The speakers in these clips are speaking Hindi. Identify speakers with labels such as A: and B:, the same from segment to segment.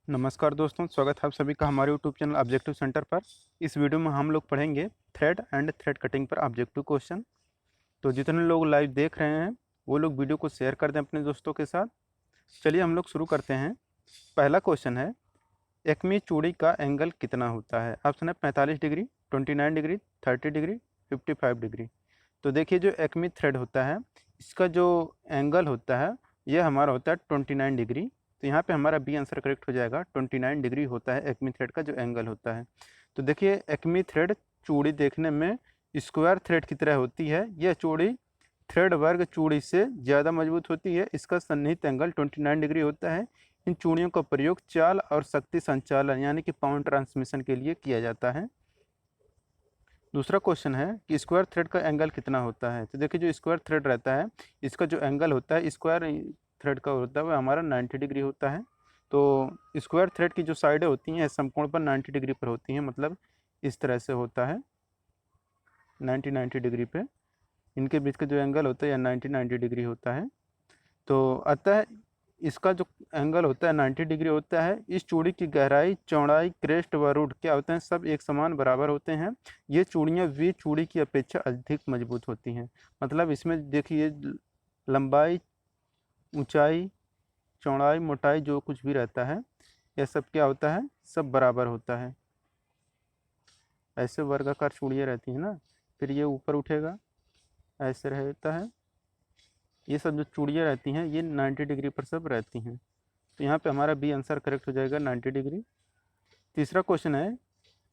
A: नमस्कार दोस्तों, स्वागत है आप सभी का हमारे यूट्यूब चैनल ऑब्जेक्टिव सेंटर पर। इस वीडियो में हम लोग पढ़ेंगे थ्रेड एंड थ्रेड कटिंग पर ऑब्जेक्टिव क्वेश्चन। तो जितने लोग लाइव देख रहे हैं वो लोग वीडियो को शेयर कर दें अपने दोस्तों के साथ। चलिए हम लोग शुरू करते हैं। पहला क्वेश्चन है, एकमी चूड़ी का एंगल कितना होता है? ऑप्शन है 45 डिग्री, 29 डिग्री, 30 डिग्री, 55 डिग्री। तो देखिए, जो एकमी थ्रेड होता है इसका जो एंगल होता है यह हमारा होता है 29 डिग्री। तो यहाँ पे हमारा बी आंसर करेक्ट हो जाएगा। 29 डिग्री होता है एकमी थ्रेड का जो एंगल होता है। तो देखिए, एकमी थ्रेड चूड़ी देखने में स्क्वायर थ्रेड की तरह होती है। यह चूड़ी थ्रेड वर्ग चूड़ी से ज़्यादा मजबूत होती है। इसका सन्निहित एंगल 29 डिग्री होता है। इन चूड़ियों का प्रयोग चाल और शक्ति संचालन यानी कि पावर ट्रांसमिशन के लिए किया जाता है। दूसरा क्वेश्चन है कि स्क्वायर थ्रेड का एंगल कितना होता है? तो देखिए, जो स्क्वायर थ्रेड रहता है इसका जो एंगल होता है स्क्वायर थ्रेड का होता है वह हमारा 90 डिग्री होता है। तो स्क्वायर थ्रेड की जो साइडें होती हैं समकोण पर 90 डिग्री पर होती हैं, मतलब इस तरह से होता है 90 डिग्री पे। इनके बीच का जो एंगल होता है यह 90 डिग्री होता है। तो अतः इसका जो एंगल होता है 90 डिग्री होता है। इस चूड़ी की गहराई, चौड़ाई, क्रेस्ट व रूट क्या होते हैं, सब एक समान बराबर होते हैं। ये चूड़ियाँ वी चूड़ी की अपेक्षा अधिक मजबूत होती हैं। मतलब इसमें देखिए, लंबाई, ऊंचाई, चौड़ाई, मोटाई जो कुछ भी रहता है यह सब क्या होता है, सब बराबर होता है। ऐसे वर्गाकार चूड़ियाँ रहती हैं ना, फिर ये ऊपर उठेगा, ऐसे रहता है। ये सब जो चूड़ियाँ रहती हैं ये 90 डिग्री पर सब रहती हैं। तो यहाँ पे हमारा बी आंसर करेक्ट हो जाएगा, 90 डिग्री। तीसरा क्वेश्चन है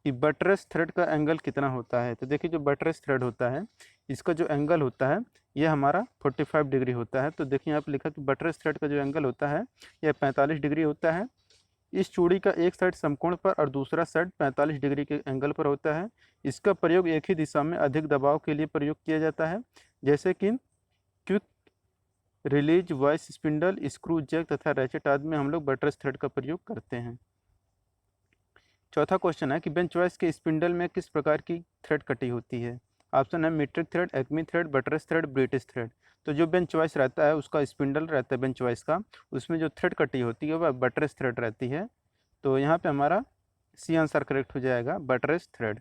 A: कि बटरेस थ्रेड का एंगल कितना होता है? तो देखिए, जो बटरेस थ्रेड होता है इसका जो एंगल होता है यह हमारा 45 डिग्री होता है। तो देखिए यहाँ पे लिखा कि बटरेस थ्रेड का जो एंगल होता है यह 45 डिग्री होता है। इस चूड़ी का एक साइड समकोण पर और दूसरा साइड 45 डिग्री के एंगल पर होता है। इसका प्रयोग एक ही दिशा में अधिक दबाव के लिए प्रयोग किया जाता है, जैसे कि quick release, vice spindle, screw jack तथा रैचेट आदि में हम लोग बटरेस थ्रेड का प्रयोग करते हैं। चौथा क्वेश्चन है कि बेंच वाइस के स्पिंडल में किस प्रकार की थ्रेड कटी होती है? ऑप्शन है metric thread, acme thread, buttress thread, British thread. तो जो बेंच वाइस रहता है उसका स्पिंडल रहता है बेंच वाइस का, उसमें जो थ्रेड कटी होती है वह बटरेस थ्रेड रहती है। तो यहाँ पे हमारा सी आंसर करेक्ट हो जाएगा, बटरेस थ्रेड।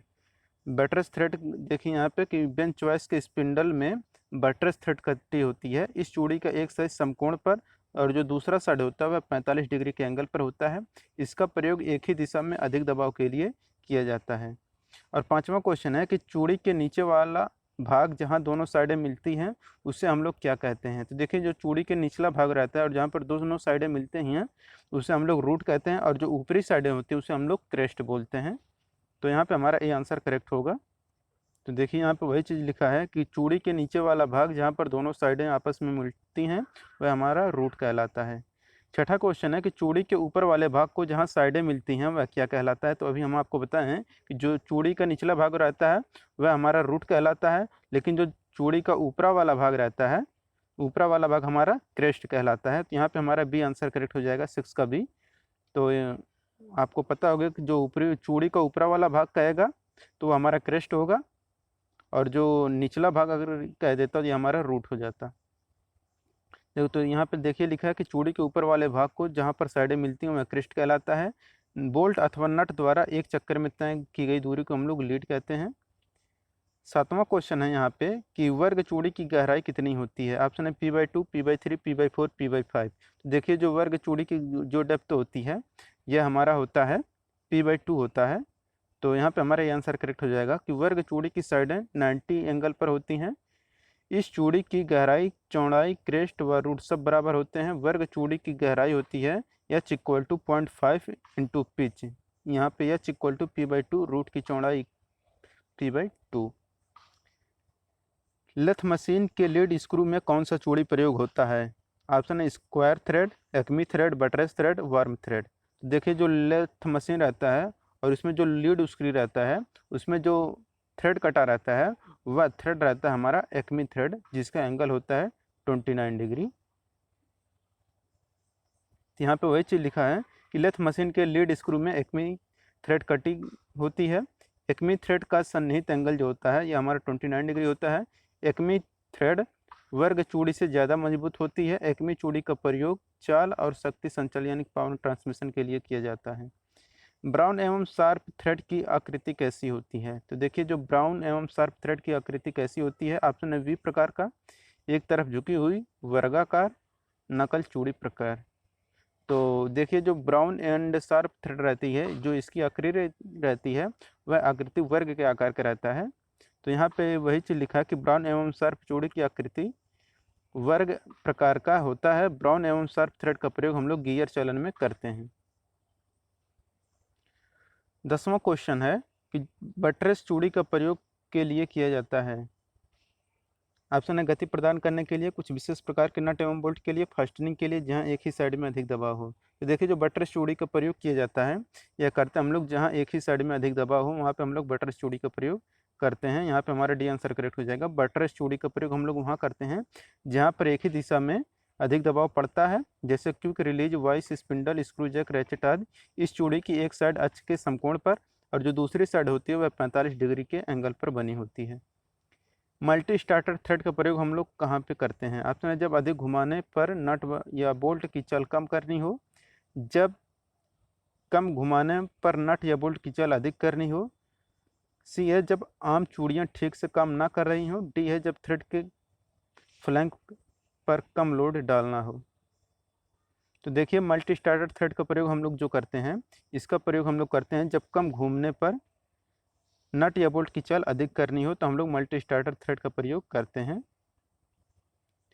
A: बटरेस थ्रेड देखिए यहाँ पे कि बेंच चॉइस के स्पिंडल में बटरेस थ्रेड कटी होती है। इस चूड़ी का एक साइड समकोण पर और जो दूसरा साइड होता है वह 45 डिग्री के एंगल पर होता है। इसका प्रयोग एक ही दिशा में अधिक दबाव के लिए किया जाता है। और पांचवा क्वेश्चन है कि चूड़ी के नीचे वाला भाग जहां दोनों साइडें मिलती हैं उसे हम लोग क्या कहते हैं? तो देखिए, जो चूड़ी के निचला भाग रहता है और जहां पर दोनों साइडें मिलते हैं उसे हम लोग रूट कहते हैं, और जो ऊपरी साइडें होती हैं उसे हम लोग क्रेस्ट बोलते हैं। तो यहाँ पे हमारा ए आंसर करेक्ट होगा। तो देखिए, यहाँ पे वही चीज़ लिखा है कि चूड़ी के नीचे वाला भाग जहाँ पर दोनों साइडें आपस में मिलती हैं वह हमारा रूट कहलाता है। छठा क्वेश्चन है कि चूड़ी के ऊपर वाले भाग को जहाँ साइडें मिलती हैं वह क्या कहलाता है? तो अभी हम आपको बताए हैं कि जो चूड़ी का निचला भाग रहता है वह हमारा रूट कहलाता है, लेकिन जो चूड़ी का ऊपरा वाला भाग रहता है, ऊपरा वाला भाग हमारा क्रेस्ट कहलाता है। तो यहाँ पे हमारा बी आंसर करेक्ट हो जाएगा, 6 का बी। तो आपको पता होगा कि जो ऊपरी चूड़ी का ऊपरा वाला भाग कहेगा तो वो हमारा क्रेस्ट होगा, और जो निचला भाग अगर कह देता तो ये हमारा रूट हो जाता। देखो, तो यहाँ पे देखिए लिखा है कि चूड़ी के ऊपर वाले भाग को जहाँ पर साइडें मिलती हैं वह क्रेस्ट कहलाता है। बोल्ट अथवा नट द्वारा एक चक्कर में तय की गई दूरी को हम लोग लीड कहते हैं। सातवां क्वेश्चन है यहाँ पे कि वर्ग चूड़ी की गहराई कितनी होती है? ऑप्शन है P/2, P/3, P/4, P/5। तो देखिए, जो वर्ग चूड़ी की जो डेप्थ होती है यह हमारा होता है P/2 होता है। तो यहाँ पे हमारा ये आंसर करेक्ट हो जाएगा कि वर्ग चूड़ी की साइडें 90 एंगल पर होती हैं। इस चूड़ी की गहराई, चौड़ाई, क्रेस्ट व रूट सब बराबर होते हैं। वर्ग चूड़ी की गहराई होती है H equal to 0.5 into pitch. यहाँ पे H equal to P/2, root की चौड़ाई P/2। लेथ मशीन के लीड स्क्रू में कौन सा चूड़ी प्रयोग होता है? ऑप्शन है square thread, acme thread, buttress thread, worm thread. देखिए, जो लेथ मशीन रहता है और इसमें जो लीड स्क्रू रहता है उसमें जो थ्रेड कटा रहता है वह थ्रेड रहता है हमारा एक्मी थ्रेड, जिसका एंगल होता है 29 डिग्री। तो यहाँ पे वही चीज़ लिखा है कि लेथ मशीन के लीड स्क्रू में एक्मी थ्रेड कटी होती है। एक्मी थ्रेड का सन्निहित एंगल जो होता है यह हमारा 29 डिग्री होता है। एक्मी थ्रेड वर्ग चूड़ी से ज़्यादा मजबूत होती है। एकमी चूड़ी का प्रयोग चाल और शक्ति संचालन यानी पावर ट्रांसमिशन के लिए किया जाता है। ब्राउन एवं शार्प थ्रेड की आकृति कैसी होती है? तो देखिए जो ब्राउन एवं शार्प थ्रेड की आकृति कैसी होती है, ऑप्शन है वी प्रकार का, एक तरफ झुकी हुई, वर्गाकार, नकल चूड़ी प्रकार। तो देखिए जो ब्राउन एंड शार्प थ्रेड रहती है, जो इसकी आकृति रहती है वह आकृति वर्ग के आकार का रहता है। तो यहाँ पे वही चीज़ लिखा है कि ब्राउन एवं शार्प चूड़ी की आकृति वर्ग प्रकार का होता है। ब्राउन एवं शार्प थ्रेड का प्रयोग हम लोग गियर चलन में करते हैं। 10वां क्वेश्चन है कि बटरेस चूड़ी का प्रयोग के लिए किया जाता है। ऑप्शन है गति प्रदान करने के लिए, कुछ विशेष प्रकार के नट एवं बोल्ट के लिए, फास्टनिंग के लिए, जहां एक ही साइड में अधिक दबाव हो। तो देखिए जो बटरेस चूड़ी का प्रयोग किया जाता है या करते हैं हम लोग, जहां एक ही साइड में अधिक दबाव हो वहां पे हम लोग बटरेस चूड़ी का प्रयोग करते हैं। यहाँ पे हमारा डी आंसर करेक्ट हो जाएगा। बटरेस चूड़ी का प्रयोग हम लोग वहाँ करते हैं जहाँ पर एक ही दिशा में अधिक दबाव पड़ता है, जैसे quick release, vice, spindle, screw jack, ratchet आदि। इस चूड़ी की एक साइड अक्ष के समकोण पर और जो दूसरी साइड होती है वह 45 डिग्री के एंगल पर बनी होती है। मल्टी स्टार्टर थ्रेड का प्रयोग हम लोग कहाँ पे करते हैं? ऑप्शन है जब अधिक घुमाने पर नट या बोल्ट की चल कम करनी हो, जब कम घुमाने पर नट या बोल्ट की चल अधिक करनी हो, सी है जब आम चूड़ियाँ ठीक से काम ना कर रही हो, डी है जब थ्रेड के फ्लैंक पर कम लोड डालना हो। तो देखिए मल्टी स्टार्टर थ्रेड का प्रयोग हम लोग जो करते हैं, इसका प्रयोग हम लोग करते हैं जब कम घूमने पर नट या बोल्ट की चल अधिक करनी हो, तो हम लोग मल्टी स्टार्टर थ्रेड का प्रयोग करते हैं।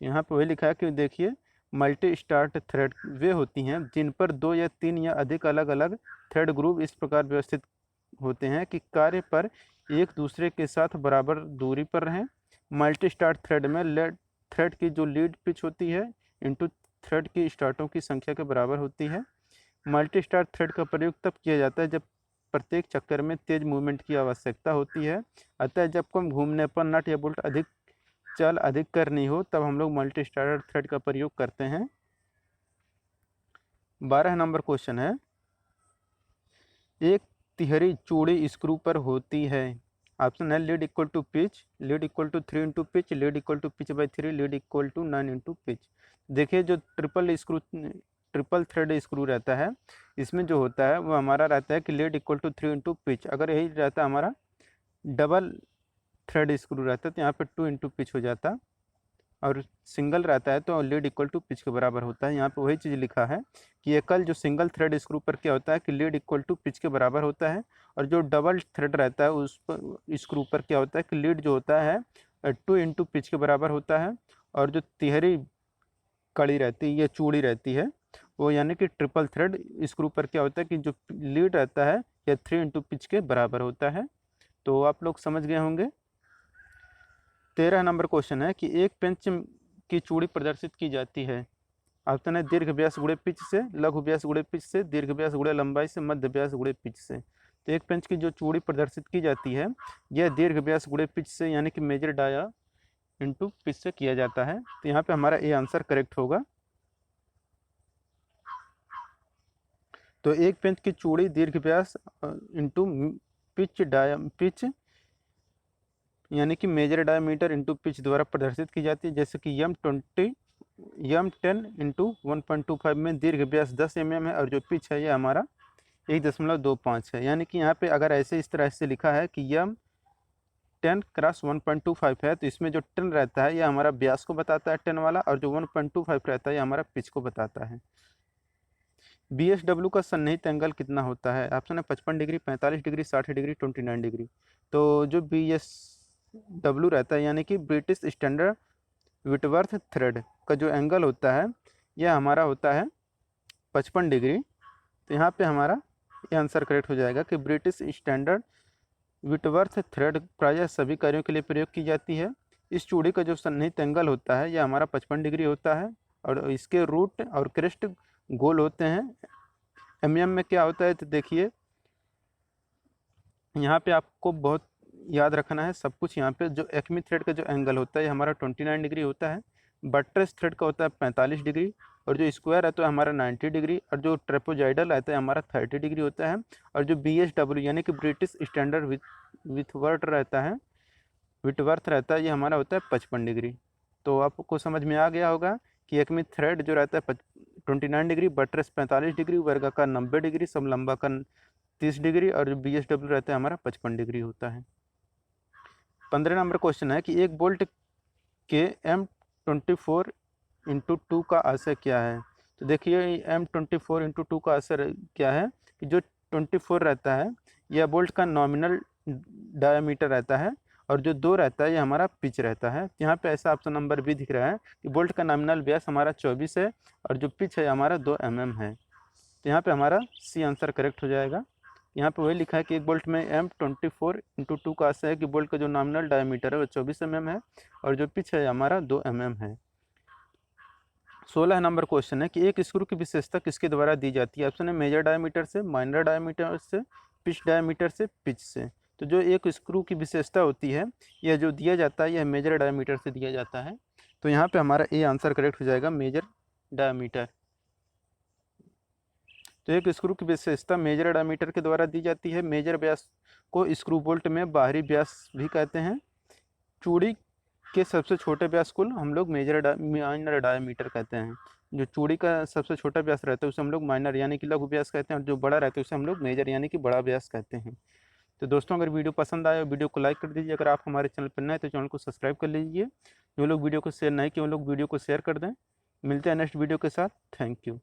A: तो यहाँ पर वही लिखा है कि देखिए मल्टी स्टार्ट थ्रेड वे होती हैं जिन पर 2 या 3 या अधिक अलग अलग थ्रेड ग्रुप इस प्रकार व्यवस्थित होते हैं कि कार्य पर एक दूसरे के साथ बराबर दूरी पर रहें। मल्टी स्टार्ट थ्रेड में थ्रेड की जो लीड पिच होती है इनटू थ्रेड की स्टार्टों की संख्या के बराबर होती है। मल्टी स्टार्ट थ्रेड का प्रयोग तब किया जाता है जब प्रत्येक चक्कर में तेज मूवमेंट की आवश्यकता होती है। अतः जब कम घूमने पर नट या बोल्ट अधिक करनी हो तब हम लोग मल्टी स्टार्टर थ्रेड का प्रयोग करते हैं। 12 नंबर क्वेश्चन है, एक तिहरी चूड़ी स्क्रू पर होती है। ऑप्शन है lead equal to pitch, lead equal to 3 into pitch, lead equal to pitch by 3, lead equal to 9 into pitch. देखिए जो ट्रिपल थ्रेड स्क्रू रहता है, इसमें जो होता है वो हमारा रहता है कि lead equal to 3 into pitch. अगर यही रहता है हमारा डबल थ्रेड स्क्रू रहता है तो यहाँ पे 2 इंटू पिच हो जाता, और सिंगल रहता है तो लीड इक्वल टू पिच के बराबर होता है। यहाँ पे वही चीज़ लिखा है कि एकल जो सिंगल थ्रेड स्क्रू पर क्या होता है कि लीड इक्वल टू पिच के बराबर होता है, और जो डबल थ्रेड रहता है उस पर स्क्रू पर क्या होता है कि लीड जो होता है 2 इंटू पिच के बराबर होता है, और जो तिहरी कड़ी रहती है या चूड़ी रहती है वो यानी कि ट्रिपल थ्रेड स्क्रू पर क्या होता है कि जो लीड रहता है या 3 इंटू पिच के बराबर होता है। तो आप लोग समझ गए होंगे। 13 नंबर क्वेश्चन है कि एक पेंच की चूड़ी प्रदर्शित की जाती है। ऑप्शन है दीर्घ व्यास गुणे पिच से, लघु व्यास गुणे पिच से, दीर्घ व्यास गुणे लंबाई से, मध्य व्यास गुणे पिच से। तो एक पेंच की जो चूड़ी प्रदर्शित की जाती है यह दीर्घ व्यास गुणे पिच से यानी कि मेजर डाया इंटू पिच से किया जाता है। तो यहाँ पे हमारा ये आंसर करेक्ट होगा। तो एक पेंच की चूड़ी दीर्घ व्यास इंटू पिच यानी कि मेजर डायमीटर इंटू पिच द्वारा प्रदर्शित की जाती है। जैसे कि M10 इंटू 1.25 में दीर्घ व्यास 10 mm है और जो पिच है ये हमारा 1.25 है। यानी कि यहाँ पे अगर ऐसे इस तरह से लिखा है कि M10 क्रॉस 1.25 है तो इसमें जो 10 रहता है ये हमारा व्यास को बताता है 10 वाला, और जो 1.25 रहता है ये हमारा पिच को बताता है। BSW का सन्निहित एंगल कितना होता है? ऑप्शन है 55 डिग्री, 45 डिग्री, 60 डिग्री, 29 डिग्री। तो जो BSW रहता है यानी कि ब्रिटिश स्टैंडर्ड विटवर्थ थ्रेड का जो एंगल होता है यह हमारा होता है 55 डिग्री। तो यहाँ पे हमारा ये आंसर करेक्ट हो जाएगा कि ब्रिटिश स्टैंडर्ड विटवर्थ थ्रेड प्रायः सभी कार्यों के लिए प्रयोग की जाती है। इस चूड़ी का जो सन्निहित एंगल होता है यह हमारा 55 डिग्री होता है, और इसके रूट और क्रेस्ट गोल होते हैं। MM में क्या होता है तो देखिए यहाँ पे आपको बहुत याद रखना है सब कुछ। यहाँ पे जो एक्मी थ्रेड का जो एंगल होता है ये हमारा 29 डिग्री होता है, बट्रेस थ्रेड का होता है 45 डिग्री, और जो स्क्वायर है तो हमारा 90 डिग्री, और जो ट्रेपोजाइडल रहता है हमारा 30 डिग्री होता है, और जो BSW यानी कि ब्रिटिश स्टैंडर्ड विथवर्थ रहता है ये हमारा होता है 55 डिग्री। तो आपको समझ में आ गया होगा कि एक में थ्रेड जो रहता है 29 डिग्री, बटरेस 45 डिग्री, वर्गाकार 90 डिग्री, समलंबाकार 30 डिग्री और जो BSW रहता है हमारा 55 डिग्री होता है। 15 नंबर क्वेश्चन है कि एक बोल्ट के M24/2 का असर क्या है। तो देखिए M24/2 का असर क्या है कि जो 24 रहता है यह बोल्ट का नॉमिनल डायमीटर रहता है और जो 2 रहता है ये हमारा पिच रहता है। यहाँ पे ऐसा ऑप्शन नंबर भी दिख रहा है कि बोल्ट का नॉमिनल व्यास हमारा 24 है और जो पिच है हमारा 2 mm है। तो यहाँ पे हमारा सी आंसर करेक्ट हो जाएगा। यहाँ पे वही लिखा है कि एक बोल्ट में M24/2 का असर है कि बोल्ट का जो नॉमिनल डायमीटर है वो 24 mm है और जो पिच है हमारा 2 mm है। 16 नंबर क्वेश्चन है कि एक स्क्रू की विशेषता किसके द्वारा दी जाती है। ऑप्शन है मेजर डायमीटर से, माइनर डायमीटर से, पिच डायमीटर से, पिच से। तो जो एक स्क्रू की विशेषता होती है यह जो दिया जाता है यह मेजर डायमीटर से दिया जाता है। तो यहाँ पे हमारा ए आंसर करेक्ट हो जाएगा, मेजर डायमीटर। तो एक स्क्रू की विशेषता मेजर डायमीटर के द्वारा दी जाती है। मेजर व्यास को स्क्रू बोल्ट में बाहरी व्यास भी कहते हैं। चूड़ी के सबसे छोटे व्यास को हम लोग माइनर डायमीटर कहते हैं। जो चूड़ी का सबसे छोटा व्यास रहता है उसे हम लोग माइनर यानी कि लघु व्यास कहते हैं और जो बड़ा रहता है उसे हम लोग मेजर यानी कि बड़ा व्यास कहते हैं। तो दोस्तों अगर वीडियो पसंद आए वीडियो को लाइक कर दीजिए। अगर आप हमारे चैनल पर नए तो चैनल को सब्सक्राइब कर लीजिए। जो लोग वीडियो को शेयर नहीं किए उन लोग वीडियो को शेयर कर दें। मिलते हैं नेक्स्ट वीडियो के साथ। Thank you.